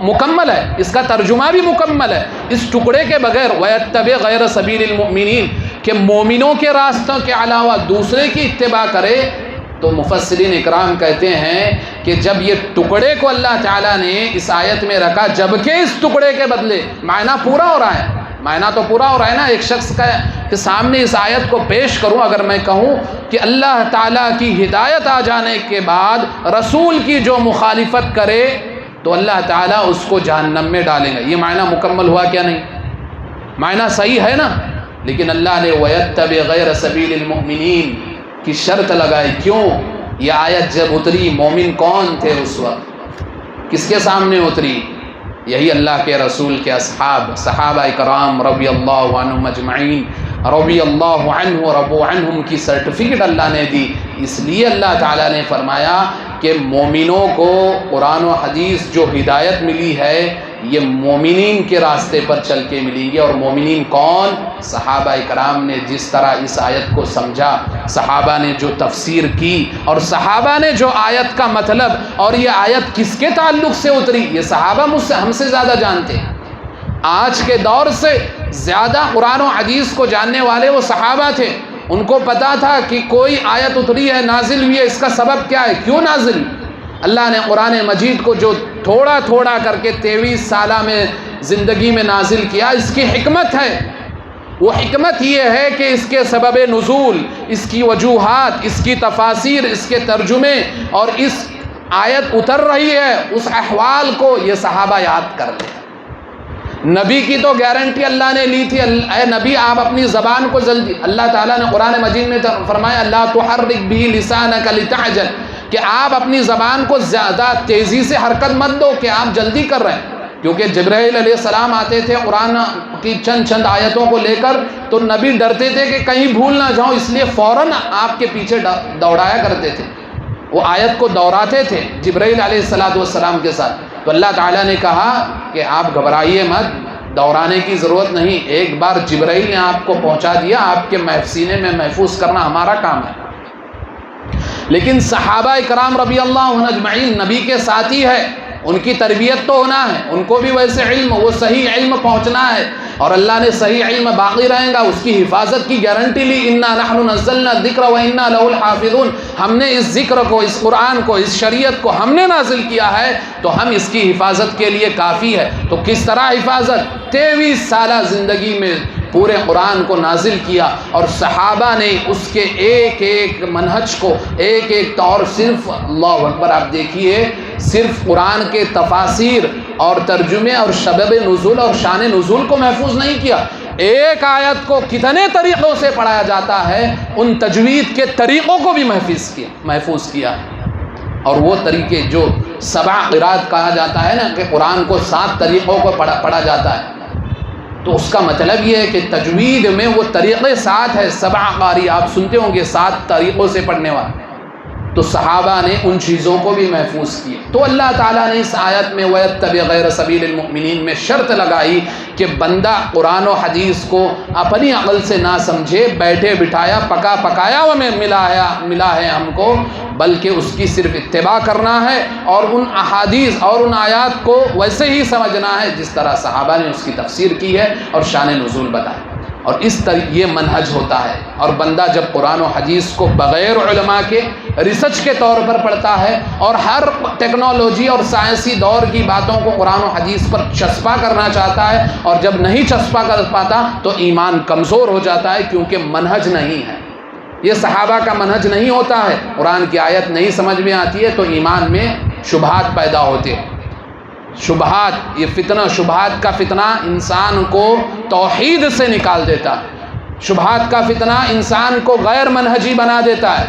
مکمل ہے، اس کا ترجمہ بھی مکمل ہے اس ٹکڑے کے بغیر، وَيَتَّبِعْ غَيْرَ سَبِيلِ الْمُؤْمِنِينَ کہ مومنوں کے راستوں کے علاوہ دوسرے کی اتباع کرے. تو مفسرین اکرام کہتے ہیں کہ جب یہ ٹکڑے کو اللہ تعالیٰ نے اس آیت میں رکھا، جبکہ اس ٹکڑے کے بدلے معنی پورا ہو رہا ہے، معنی تو پورا ہو رہا ہے نا. ایک شخص کے سامنے اس آیت کو پیش کروں، اگر میں کہوں کہ اللہ تعالیٰ کی ہدایت آ جانے کے بعد رسول کی جو مخالفت کرے تو اللہ تعالیٰ اس کو جہنم میں ڈالیں گا، یہ معنی مکمل ہوا کیا نہیں؟ معنی صحیح ہے نا. لیکن اللہ نے وَيَتَّبِعْ غَيْرَ سَبِيلِ الْمُؤْمِنِينَ کی شرط لگائی. کیوں؟ یہ آیت جب اتری مومن کون تھے اس وقت؟ کس کے سامنے اتری؟ یہی اللہ کے رسول کے صحابہ کرام رضی اللہ عنہم اجمعین، رضی اللہ عنہ ورضوا عنہم کی سرٹیفکیٹ اللہ نے دی. اس لیے اللہ تعالیٰ نے فرمایا کہ مومنوں کو قرآن و حدیث جو ہدایت ملی ہے یہ مومنین کے راستے پر چل کے ملیں گے. اور مومنین کون؟ صحابہ کرام نے جس طرح اس آیت کو سمجھا، صحابہ نے جو تفسیر کی اور صحابہ نے جو آیت کا مطلب، اور یہ آیت کس کے تعلق سے اتری یہ صحابہ مجھ سے ہم سے زیادہ جانتے ہیں. آج کے دور سے زیادہ قرآن و حدیث کو جاننے والے وہ صحابہ تھے. ان کو پتا تھا کہ کوئی آیت اتری ہے، نازل ہوئی ہے، اس کا سبب کیا ہے، کیوں نازل. اللہ نے قرآن مجید کو جو تھوڑا تھوڑا کر کے 23 سالہ میں زندگی میں نازل کیا، اس کی حکمت ہے. وہ حکمت یہ ہے کہ اس کے سبب نزول، اس کی وجوہات، اس کی تفاسیر، اس کے ترجمے اور اس آیت اتر رہی ہے اس احوال کو یہ صحابہ یاد کر لیں. نبی کی تو گارنٹی اللہ نے لی تھی، اے نبی آپ اپنی زبان کو جلدی، اللہ تعالیٰ نے قرآن مجید میں فرمایا لا تحرک به لسانک لتعجل کہ آپ اپنی زبان کو زیادہ تیزی سے حرکت مت دو کہ آپ جلدی کر رہے ہیں. کیونکہ جبرائیل علیہ السلام آتے تھے قرآن کی چند آیتوں کو لے کر تو نبی ڈرتے تھے کہ کہیں بھول نہ جاؤں، اس لیے فوراً آپ کے پیچھے دوڑایا کرتے تھے. وہ آیت کو دوہراتے تھے جبرائیل علیہ السلام کے ساتھ. تو اللہ تعالیٰ نے کہا کہ آپ گھبرائیے مت، دوہرانے کی ضرورت نہیں، ایک بار جبرائیل نے آپ کو پہنچا دیا، آپ کے سینے میں محفوظ کرنا ہمارا کام ہے. لیکن صحابہ اکرام رضی اللہ عنہم اجمعین نبی کے ساتھی ہے، ان کی تربیت تو ہونا ہے، ان کو بھی ویسے علم، وہ صحیح علم پہنچنا ہے، اور اللہ نے صحیح علم باقی رہیں گا، اس کی حفاظت کی گارنٹی لی. انا نحن نزلنا الذکر وانا له الحافظون. ہم نے اس ذکر کو، اس قرآن کو، اس شریعت کو ہم نے نازل کیا ہے تو ہم اس کی حفاظت کے لیے کافی ہے. تو کس طرح حفاظت؟ 23 سالہ زندگی میں پورے قرآن کو نازل کیا، اور صحابہ نے اس کے ایک ایک منہج کو، ایک ایک طور، صرف اللہ اکبر، آپ دیکھیے صرف قرآن کے تفاسیر اور ترجمے اور سبب نزول اور شان نزول کو محفوظ نہیں کیا، ایک آیت کو کتنے طریقوں سے پڑھایا جاتا ہے ان تجوید کے طریقوں کو بھی محفوظ کیا. اور وہ طریقے جو 7 قرات کہا جاتا ہے نا، کہ قرآن کو 7 طریقوں کو پڑھا جاتا ہے، تو اس کا مطلب یہ ہے کہ تجوید میں وہ طریقے 7 ہے. 7 قاری آپ سنتے ہوں گے 7 طریقوں سے پڑھنے والے. تو صحابہ نے ان چیزوں کو بھی محفوظ کیا. تو اللہ تعالیٰ نے اس آیت میں وَيَتَّبِعْ غَيْرَ سَبِيلِ الْمُؤْمِنِينَ میں شرط لگائی کہ بندہ قرآن و حدیث کو اپنی عقل سے نہ سمجھے، بیٹھے بٹھایا پکایا ہمیں ملا ہے ہم کو، بلکہ اس کی صرف اتباع کرنا ہے اور ان احادیث اور ان آیات کو ویسے ہی سمجھنا ہے جس طرح صحابہ نے اس کی تفسیر کی ہے اور شان نزول بتایا. اور اس طرح یہ منہج ہوتا ہے. اور بندہ جب قرآن و حدیث کو بغیر علماء کے ریسرچ کے طور پر پڑھتا ہے اور ہر ٹیکنالوجی اور سائنسی دور کی باتوں کو قرآن و حدیث پر چسپاں کرنا چاہتا ہے، اور جب نہیں چسپاں کر پاتا تو ایمان کمزور ہو جاتا ہے، کیونکہ منہج نہیں ہے. یہ صحابہ کا منہج نہیں ہوتا ہے. قرآن کی آیت نہیں سمجھ میں آتی ہے تو ایمان میں شبہات پیدا ہوتے ہیں. شبہات، یہ فتنہ، شبہات کا فتنہ انسان کو توحید سے نکال دیتا ہے. شبہات کا فتنہ انسان کو غیر منہجی بنا دیتا ہے.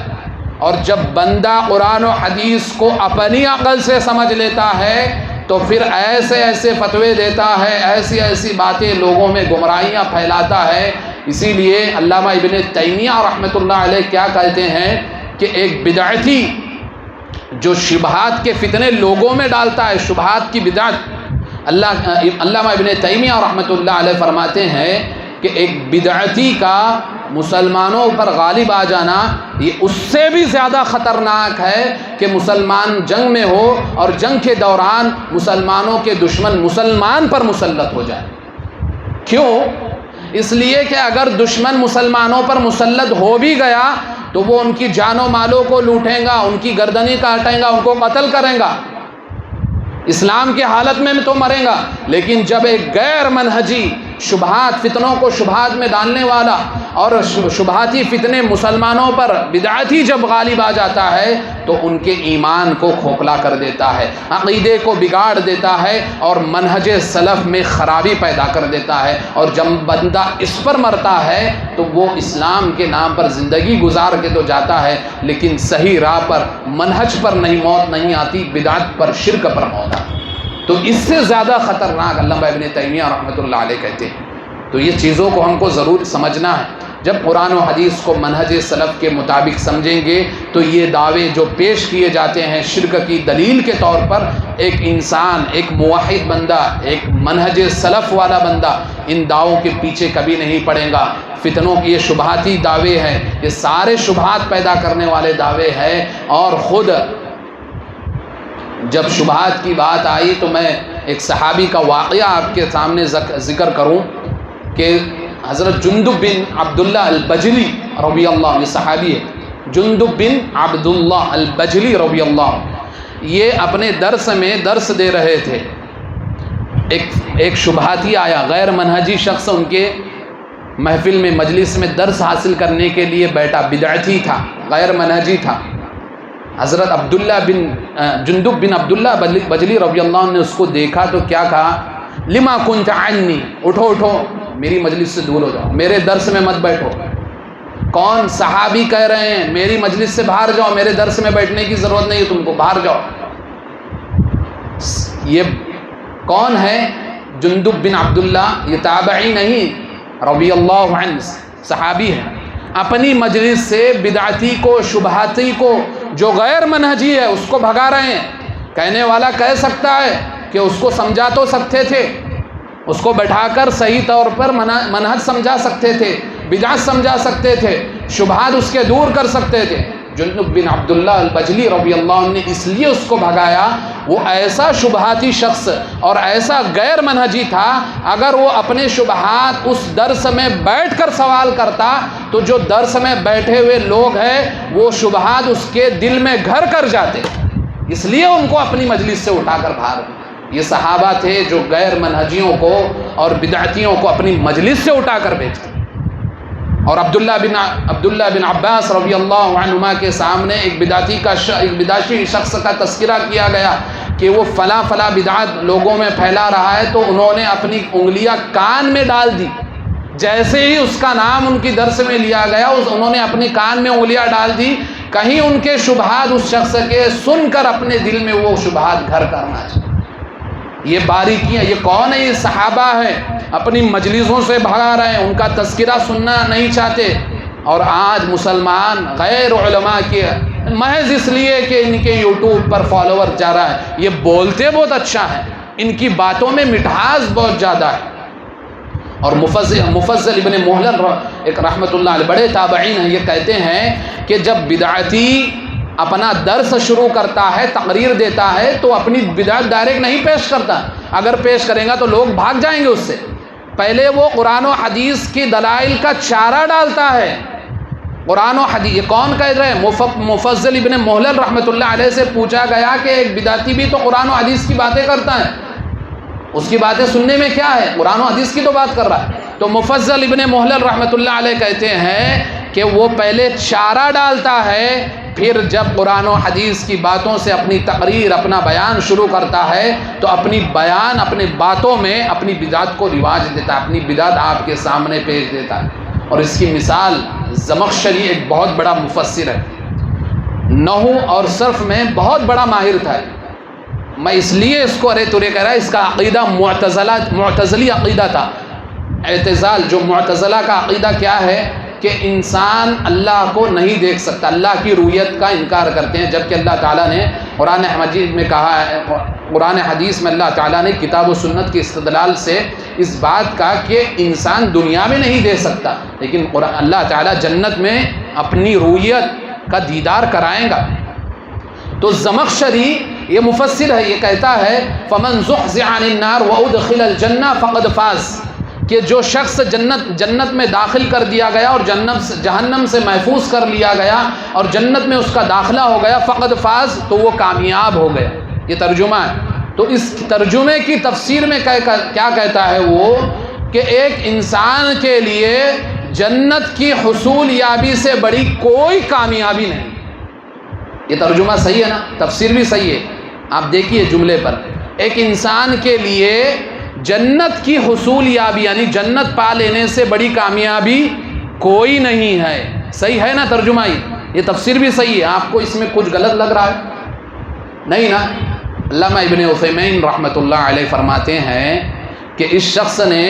اور جب بندہ قرآن و حدیث کو اپنی عقل سے سمجھ لیتا ہے تو پھر ایسے ایسے فتوے دیتا ہے، ایسی ایسی باتیں لوگوں میں گمراہیاں پھیلاتا ہے. اسی لیے علامہ ابن تیمیہ رحمۃ اللہ علیہ کیا کہتے ہیں کہ ایک بدعتی جو شبہات کے فتنے لوگوں میں ڈالتا ہے، شبہات کی بدعت، علامہ ابن تیمیہ رحمۃ اللہ علیہ فرماتے ہیں کہ ایک بدعتی کا مسلمانوں پر غالب آ جانا یہ اس سے بھی زیادہ خطرناک ہے کہ مسلمان جنگ میں ہو اور جنگ کے دوران مسلمانوں کے دشمن مسلمان پر مسلط ہو جائے. کیوں؟ اس لیے کہ اگر دشمن مسلمانوں پر مسلط ہو بھی گیا تو وہ ان کی جان و مالوں کو لوٹیں گا، ان کی گردنیں کاٹیں گا، ان کو قتل کریں گا. اسلام کی حالت میں تو مریں گا، لیکن جب ایک غیر منہجی شبہات، فتنوں کو شبہات میں ڈالنے والا اور شبہاتی فتنے مسلمانوں پر بدعتی جب غالب آ جاتا ہے تو ان کے ایمان کو کھوکھلا کر دیتا ہے، عقیدے کو بگاڑ دیتا ہے اور منہج سلف میں خرابی پیدا کر دیتا ہے. اور جب بندہ اس پر مرتا ہے تو وہ اسلام کے نام پر زندگی گزار کے تو جاتا ہے، لیکن صحیح راہ پر، منہج پر نہیں موت نہیں آتی، بدعت پر، شرک پر موت آتی. تو اس سے زیادہ خطرناک علامہ ابن تیمیہ رحمۃ اللہ علیہ کہتے ہیں. تو یہ چیزوں کو ہم کو ضرور سمجھنا ہے. جب قرآن و حدیث کو منہج سلف کے مطابق سمجھیں گے تو یہ دعوے جو پیش کیے جاتے ہیں شرک کی دلیل کے طور پر، ایک انسان، ایک موحد بندہ، ایک منہج سلف والا بندہ ان دعووں کے پیچھے کبھی نہیں پڑے گا. فتنوں کی یہ شبہاتی دعوے ہیں، یہ سارے شبہات پیدا کرنے والے دعوے ہیں. اور خود جب شبہات کی بات آئی تو میں ایک صحابی کا واقعہ آپ کے سامنے ذکر کروں کہ حضرت جندب بن عبداللہ البجلی رضی اللہ عنہ، یہ صحابی ہے جندب بن عبداللہ البجلی رضی اللہ عنہ. یہ اپنے درس میں درس دے رہے تھے، ایک شبہاتی آیا، غیر منہجی شخص ان کے محفل میں، مجلس میں درس حاصل کرنے کے لیے بیٹھا، بدعتی تھا، غیر منہجی تھا. حضرت جندب بن عبداللہ بجلی رضی اللہ عنہ نے اس کو دیکھا تو کیا کہا، لما کنت عنی، اٹھو میری مجلس سے دور ہو جاؤ، میرے درس میں مت بیٹھو. کون؟ صحابی کہہ رہے ہیں میری مجلس سے باہر جاؤ، میرے درس میں بیٹھنے کی ضرورت نہیں ہے تم کو، باہر جاؤ. یہ کون ہے؟ جندب بن عبداللہ، یہ تابعی نہیں، رضی اللہ عنہ، صحابی ہے. اپنی مجلس سے بدعتی کو، شبہاتی کو جو غیر منہجی ہے اس کو بھگا رہے ہیں۔ کہنے والا کہہ سکتا ہے کہ اس کو سمجھا تو سکتے تھے، اس کو بٹھا کر صحیح طور پر منہج سمجھا سکتے تھے، بدعت سمجھا سکتے تھے، شبہات اس کے دور کر سکتے تھے۔ جندب بن عبداللہ البجلی رضی اللہ عنہ نے اس لیے اس کو بھگایا، وہ ایسا شبہاتی شخص اور ایسا غیر منہجی تھا، اگر وہ اپنے شبہات اس درس میں بیٹھ کر سوال کرتا تو جو درس میں بیٹھے ہوئے لوگ ہیں وہ شبہات اس کے دل میں گھر کر جاتے، اس لیے ان کو اپنی مجلس سے اٹھا کر باہر۔ یہ صحابہ تھے جو غیر منہجیوں کو اور بدعتیوں کو اپنی مجلس سے اٹھا کر بھیجتے۔ اور عبداللہ بن عباس رضی اللہ عنہما کے سامنے ایک بدعتی شخص کا تذکرہ کیا گیا کہ وہ فلاں بدعت لوگوں میں پھیلا رہا ہے، تو انہوں نے اپنی انگلیاں کان میں ڈال دی۔ جیسے ہی اس کا نام ان کی درس میں لیا گیا، انہوں نے اپنے کان میں انگلیاں ڈال دی، کہیں ان کے شبہات اس شخص کے سن کر اپنے دل میں وہ شبہات گھر کرنا چاہیے۔ یہ باریکیاں، یہ کون ہے؟ یہ صحابہ ہیں، اپنی مجلسوں سے بھگا رہے ہیں، ان کا تذکرہ سننا نہیں چاہتے۔ اور آج مسلمان غیر علماء کے محض اس لیے کہ ان کے یوٹیوب پر فالوور جا رہا ہے، یہ بولتے بہت اچھا ہے، ان کی باتوں میں مٹھاس بہت زیادہ ہے۔ اور مفضل ابن محلن ایک رحمۃ اللہ علیہ بڑے تابعین ہیں، یہ کہتے ہیں کہ جب بدعتی اپنا درس شروع کرتا ہے، تقریر دیتا ہے، تو اپنی بدعت ڈائریکٹ نہیں پیش کرتا، اگر پیش کرے گا تو لوگ بھاگ جائیں گے اس سے۔ پہلے وہ قرآن و حدیث کی دلائل کا چارہ ڈالتا ہے۔ قرآن و حدیث، یہ کون کہہ رہے ہیں؟ مفضل ابن محلن رحمۃ اللہ علیہ سے پوچھا گیا کہ ایک بدعتی بھی تو قرآن و حدیث کی باتیں کرتا ہے، اس کی باتیں سننے میں کیا ہے؟ قرآن و حدیث کی تو بات کر رہا ہے۔ تو مفضل ابن محلن رحمۃ اللہ علیہ کہتے ہیں کہ وہ پہلے چارہ ڈالتا ہے، پھر جب قرآن و حدیث کی باتوں سے اپنی تقریر، اپنا بیان شروع کرتا ہے تو اپنی باتوں میں اپنی بدعت کو رواج دیتا ہے، اپنی بدعت آپ کے سامنے پیش دیتا ہے۔ اور اس کی مثال زمخشری ایک بہت بڑا مفسر ہے، نحو اور صرف میں بہت بڑا ماہر تھا۔ میں اس لیے اس کو ارے تورے کہہ رہا ہے، اس کا عقیدہ معتزلی عقیدہ تھا۔ اعتزال، جو معتزلہ کا عقیدہ کیا ہے کہ انسان اللہ کو نہیں دیکھ سکتا، اللہ کی رویت کا انکار کرتے ہیں، جبکہ اللہ تعالیٰ نے قرآن مجید میں کہا ہے، قرآن حدیث میں اللہ تعالیٰ نے کتاب و سنت کے استدلال سے اس بات کا کہ انسان دنیا میں نہیں دیکھ سکتا، لیکن اللہ تعالیٰ جنت میں اپنی رویت کا دیدار کرائیں گا۔ تو زمخشری یہ مفسر ہے، یہ کہتا ہے فمن زحزح عن النار وادخل الجنہ فقد فاز، کہ جو شخص جنت میں داخل کر دیا گیا اور جہنم سے محفوظ کر لیا گیا اور جنت میں اس کا داخلہ ہو گیا، فقد فاز، تو وہ کامیاب ہو گیا۔ یہ ترجمہ ہے۔ تو اس ترجمے کی تفسیر میں کیا کہتا ہے وہ کہ ایک انسان کے لیے جنت کی حصول یابی سے بڑی کوئی کامیابی نہیں۔ یہ ترجمہ صحیح ہے نا؟ تفسیر بھی صحیح ہے۔ آپ دیکھیے جملے پر، ایک انسان کے لیے جنت کی حصول یابی یعنی جنت پا لینے سے بڑی کامیابی کوئی نہیں ہے۔ صحیح ہے نا ترجمہ؟ یہ تفسیر بھی صحیح ہے۔ آپ کو اس میں کچھ غلط لگ رہا ہے؟ نہیں نا؟ علامہ ابن عثیمین رحمۃ اللہ علیہ فرماتے ہیں کہ اس شخص نے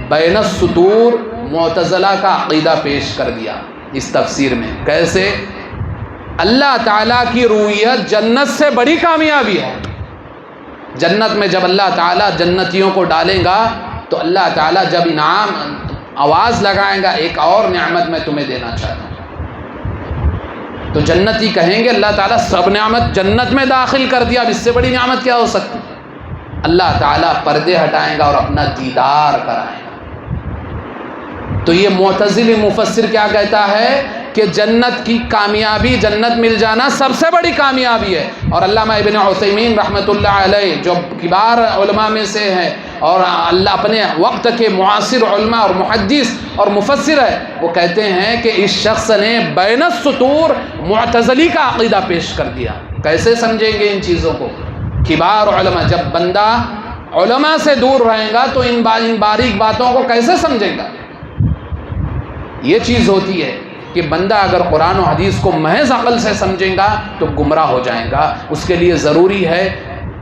بین السطور معتزلہ کا عقیدہ پیش کر دیا اس تفسیر میں۔ کیسے؟ اللہ تعالیٰ کی رویت جنت سے بڑی کامیابی ہے۔ جنت میں جب اللہ تعالیٰ جنتیوں کو ڈالیں گا تو اللہ تعالیٰ جب انعام آواز لگائیں گا، ایک اور نعمت میں تمہیں دینا چاہتا ہوں، تو جنتی کہیں گے اللہ تعالیٰ سب نعمت جنت میں داخل کر دیا، اب اس سے بڑی نعمت کیا ہو سکتی؟ اللہ تعالیٰ پردے ہٹائیں گا اور اپنا دیدار کرائیں گا۔ تو یہ معتزلی مفسر کیا کہتا ہے کہ جنت کی کامیابی، جنت مل جانا سب سے بڑی کامیابی ہے۔ اور علامہ ابن عثیمین رحمۃ اللہ علیہ جو کبار علماء میں سے ہے اور اللہ اپنے وقت کے معاصر علماء اور محدث اور مفسر ہے، وہ کہتے ہیں کہ اس شخص نے بین السطور معتزلی کا عقیدہ پیش کر دیا۔ کیسے سمجھیں گے ان چیزوں کو؟ کبار علماء، جب بندہ علماء سے دور رہے گا تو ان باریک باتوں کو کیسے سمجھے گا؟ یہ چیز ہوتی ہے کہ بندہ اگر قرآن و حدیث کو محض عقل سے سمجھے گا تو گمراہ ہو جائے گا۔ اس کے لیے ضروری ہے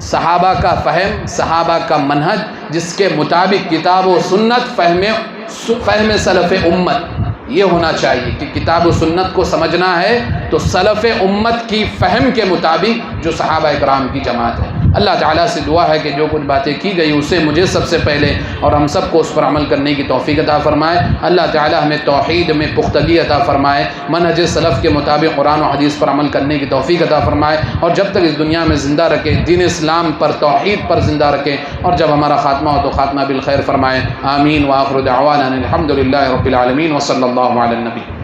صحابہ کا فہم، صحابہ کا منہج، جس کے مطابق کتاب و سنت فہم سلف امت یہ ہونا چاہیے کہ کتاب و سنت کو سمجھنا ہے تو سلف امت کی فہم کے مطابق جو صحابہ اکرام کی جماعت ہے۔ اللہ تعالیٰ سے دعا ہے کہ جو کچھ باتیں کی گئی اسے مجھے سب سے پہلے اور ہم سب کو اس پر عمل کرنے کی توفیق عطا فرمائے۔ اللہ تعالیٰ ہمیں توحید میں پختگی عطا فرمائے، منہج سلف کے مطابق قرآن و حدیث پر عمل کرنے کی توفیق عطا فرمائے، اور جب تک اس دنیا میں زندہ رکھے دین اسلام پر توحید پر زندہ رکھے، اور جب ہمارا خاتمہ ہو تو خاتمہ بالخیر فرمائے۔ آمین وآخر دعوانا الحمد للہ رب العالمین وصلی اللہ علی النبی۔